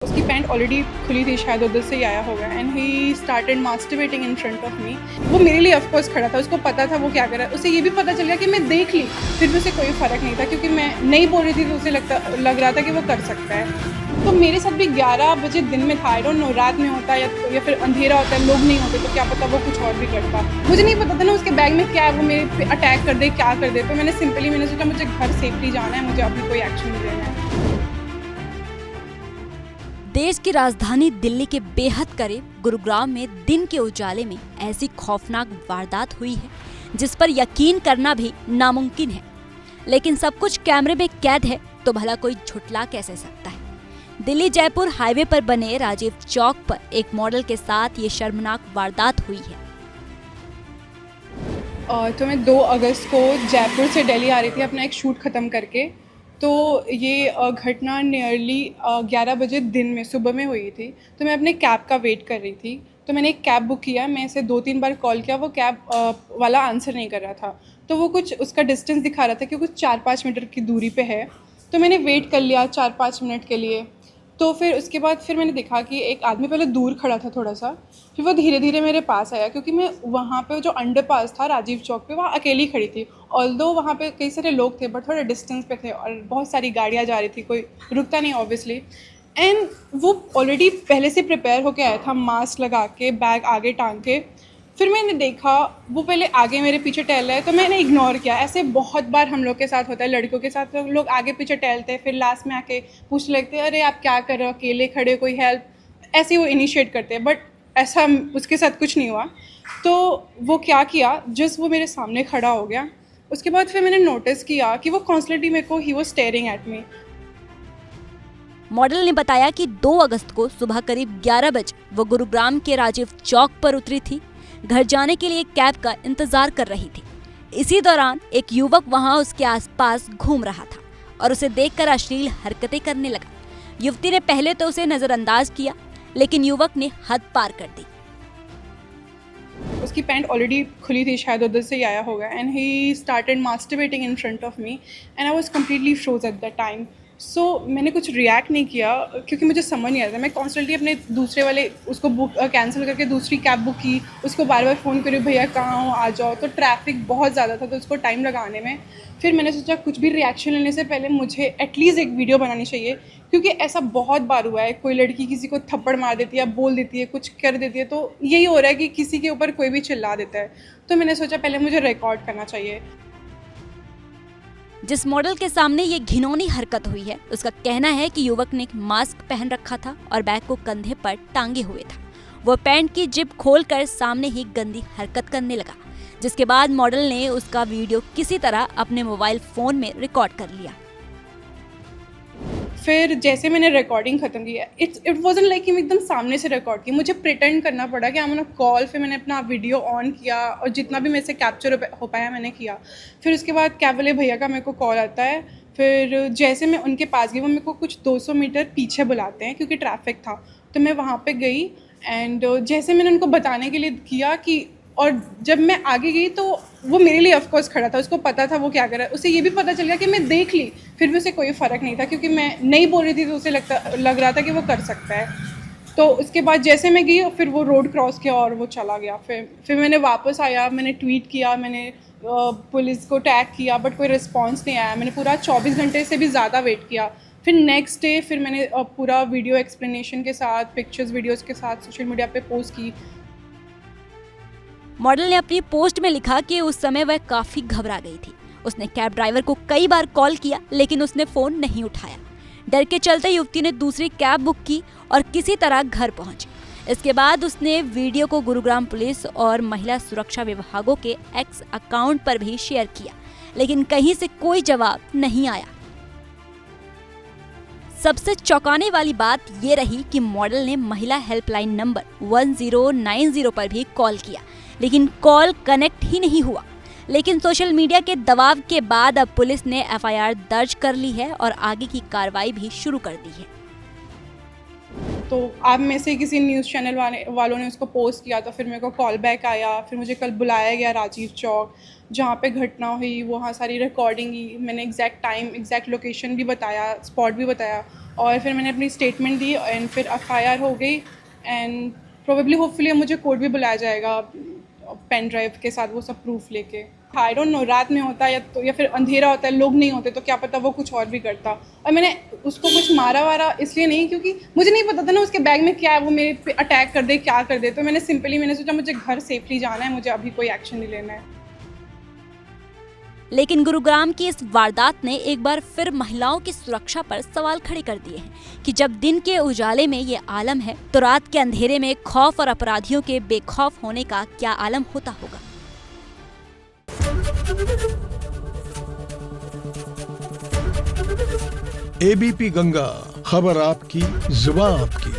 उसकी pant already खुली थी, शायद उधर से ही आया होगा and he started masturbating in front of मी। वो मेरे लिए ऑफ कोर्स खड़ा था, उसको पता था वो क्या कर रहा है। उसे ये भी पता चल गया कि मैं देख ली, फिर भी उसे कोई फ़र्क नहीं था क्योंकि मैं नहीं बोल रही थी तो उसे लग रहा था कि वो कर सकता है। तो मेरे साथ भी 11 बजे दिन में था, आई डोंट नो रात में होता या फिर अंधेरा होता है, लोग नहीं होते तो क्या पता वो कुछ और भी करता। मुझे नहीं पता था ना उसके बैग में क्या है, वो मेरे पे अटैक कर दे, क्या कर दे। तो मैंने सोचा मुझे घर सेफली जाना है, मुझे अभी कोई एक्शन नहीं लेना है। देश की राजधानी दिल्ली के बेहद करीब गुरुग्राम में दिन के उजाले में ऐसी खौफनाक वारदात हुई है जिस पर यकीन करना भी नामुमकिन है। लेकिन सब कुछ कैमरे में कैद है तो भला कोई झुठला कैसे सकता है। दिल्ली जयपुर हाईवे पर बने राजीव चौक पर एक मॉडल के साथ ये शर्मनाक वारदात हुई है। तो मैं 2 अगस्त को जयपुर से दिल्ली आ रही थी अपना एक शूट ख़त्म करके। तो ये घटना नियरली 11 बजे दिन में सुबह में हुई थी। तो मैं अपने कैब का वेट कर रही थी, तो मैंने एक कैब बुक किया। मैं इसे 2-3 बार कॉल किया, वो कैब वाला आंसर नहीं कर रहा था। तो वो कुछ उसका डिस्टेंस दिखा रहा था कि कुछ 4-5 मीटर की दूरी पे है। तो मैंने वेट कर लिया 4-5 मिनट के लिए। तो फिर उसके बाद फिर मैंने देखा कि एक आदमी पहले दूर खड़ा था थोड़ा सा, फिर वो धीरे धीरे मेरे पास आया क्योंकि मैं वहाँ पे जो अंडरपास था राजीव चौक पे, वहाँ अकेली खड़ी थी। ऑल्दो वहाँ पे कई सारे लोग थे बट थोड़ा डिस्टेंस पे थे और बहुत सारी गाड़ियाँ जा रही थी, कोई रुकता नहीं ऑब्वियसली। एंड वो ऑलरेडी पहले से प्रिपेयर होके आया था, मास्क लगा के, बैग आगे टांग के। फिर मैंने देखा वो पहले आगे मेरे पीछे टहल रहा है, तो मैंने इग्नोर किया। ऐसे बहुत बार हम लोग के साथ होता है, लड़कों के साथ, तो लोग आगे पीछे टहलते हैं, फिर लास्ट में आके पूछ लगते हैं अरे आप क्या कर रहे हो, अकेले खड़े, कोई हेल्प, ऐसे वो इनिशिएट करते हैं। बट ऐसा उसके साथ कुछ नहीं हुआ। तो वो क्या किया, जस्ट वो मेरे सामने खड़ा हो गया। उसके बाद फिर मैंने नोटिस किया कि वो कॉन्स्टेंटली मेरे को, he was staring at me. Model ने बताया कि 2 अगस्त को सुबह करीब 11 बजे वो गुरुग्राम के राजीव चौक पर उतरी थी। घर जाने के लिए कैब का इंतजार कर रही थी। इसी दौरान एक युवक वहां उसके आसपास घूम रहा था और उसे देखकर अश्लील हरकतें करने लगा। युवती ने पहले तो उसे नजरअंदाज किया, लेकिन युवक ने हद पार कर दी। उसकी पैंट ऑलरेडी खुली थी, शायद उधर से ही आया होगा and he started masturbating in front of me and I was completely froze at that time. So मैंने कुछ रिएक्ट नहीं किया क्योंकि मुझे समझ नहीं आ रहा था। मैं कॉन्स्टेंटली अपने दूसरे वाले उसको बुक कैंसिल करके दूसरी कैब बुक की, उसको बार बार फ़ोन करी, भैया कहाँ हो, आ जाओ। तो ट्रैफिक बहुत ज़्यादा था तो उसको टाइम लगाने में फिर मैंने सोचा कुछ भी रिएक्शन लेने से पहले मुझे एटलीस्ट एक वीडियो बनानी चाहिए, क्योंकि ऐसा बहुत बार हुआ है, कोई लड़की किसी को थप्पड़ मार देती है, बोल देती है, कुछ कर देती है। तो यही हो रहा है कि किसी के ऊपर कोई भी चिल्ला देता है। तो मैंने सोचा पहले मुझे रिकॉर्ड करना चाहिए। जिस मॉडल के सामने ये घिनौनी हरकत हुई है, उसका कहना है कि युवक ने मास्क पहन रखा था और बैग को कंधे पर टांगे हुए था। वो पैंट की जिप खोलकर सामने ही गंदी हरकत करने लगा, जिसके बाद मॉडल ने उसका वीडियो किसी तरह अपने मोबाइल फोन में रिकॉर्ड कर लिया। फिर जैसे मैंने रिकॉर्डिंग ख़त्म की, इट वाज़न्ट लाइक कि मैं एकदम सामने से रिकॉर्ड की, मुझे प्रिटेंड करना पड़ा कि I am on a call. फिर मैंने अपना वीडियो ऑन किया और जितना भी मेरे से कैप्चर हो पाया मैंने किया। फिर उसके बाद कैब वाले भैया का मेरे को कॉल आता है। फिर जैसे मैं उनके पास गई, वो मेरे को कुछ 200 मीटर पीछे बुलाते हैं क्योंकि ट्रैफिक था। तो मैं वहाँ पर गई एंड जैसे मैंने उनको बताने के लिए किया कि, और जब मैं आगे गई तो वो मेरे लिए ऑफ कोर्स खड़ा था, उसको पता था वो क्या कर रहा है। उसे ये भी पता चल गया कि मैं देख ली, फिर भी उसे कोई फ़र्क नहीं था क्योंकि मैं नहीं बोल रही थी तो उसे लग रहा था कि वो कर सकता है। तो उसके बाद जैसे मैं गई फिर वो रोड क्रॉस किया और वो चला गया। फिर मैंने वापस आया, मैंने ट्वीट किया, मैंने पुलिस को टैग किया, बट कोई रिस्पॉन्स नहीं आया। मैंने पूरा 24 घंटे से भी ज़्यादा वेट किया। फिर नेक्स्ट डे फिर मैंने पूरा वीडियो एक्सप्लेनेशन के साथ, पिक्चर्स वीडियोज़ के साथ सोशल मीडिया पर पोस्ट की। मॉडल ने अपनी पोस्ट में लिखा कि उस समय वह काफी घबरा गई थी। उसने कैब ड्राइवर को कई बार कॉल किया लेकिन उसने फोन नहीं उठाया। डर के चलते युवती ने दूसरी कैब बुक की और किसी तरह घर पहुंची। इसके बाद उसने वीडियो को गुरुग्राम पुलिस और महिला सुरक्षा विभागों के एक्स अकाउंट पर भी शेयर किया, लेकिन कहीं से कोई जवाब नहीं आया। सबसे चौंकाने वाली बात ये रही कि मॉडल ने महिला हेल्पलाइन नंबर 1090 पर भी कॉल किया, लेकिन कॉल कनेक्ट ही नहीं हुआ। लेकिन सोशल मीडिया के दबाव के बाद अब पुलिस ने एफआईआर दर्ज कर ली है और आगे की कार्रवाई भी शुरू कर दी है। तो आप में से किसी न्यूज़ चैनल वालों ने उसको पोस्ट किया, तो फिर मेरे को कॉल बैक आया। फिर मुझे कल बुलाया गया राजीव चौक, जहाँ पे घटना हुई, वहाँ सारी रिकॉर्डिंग की। मैंने एग्जैक्ट टाइम, एग्जैक्ट लोकेशन भी बताया, स्पॉट भी बताया। और फिर मैंने अपनी स्टेटमेंट दी एंड फिर FIR हो गई एंड प्रोबेबली होपफुली मुझे कोर्ट भी बुलाया जाएगा पेन ड्राइव के साथ वो सब प्रूफ लेके। आई डोंट नो, रात में होता है या फिर अंधेरा होता है, लोग नहीं होते, तो क्या पता वो कुछ और भी करता। और मैंने उसको कुछ मारा वारा इसलिए नहीं, क्योंकि मुझे नहीं पता था ना उसके बैग में क्या है, वो मेरे पे अटैक कर दे, क्या कर दे। तो मैंने सोचा मुझे घर सेफली जाना है, मुझे अभी कोई एक्शन नहीं लेना है। लेकिन गुरुग्राम की इस वारदात ने एक बार फिर महिलाओं की सुरक्षा पर सवाल खड़े कर दिए हैं कि जब दिन के उजाले में ये आलम है तो रात के अंधेरे में खौफ और अपराधियों के बेखौफ होने का क्या आलम होता होगा। ABP गंगा, खबर आपकी, जुबान आपकी।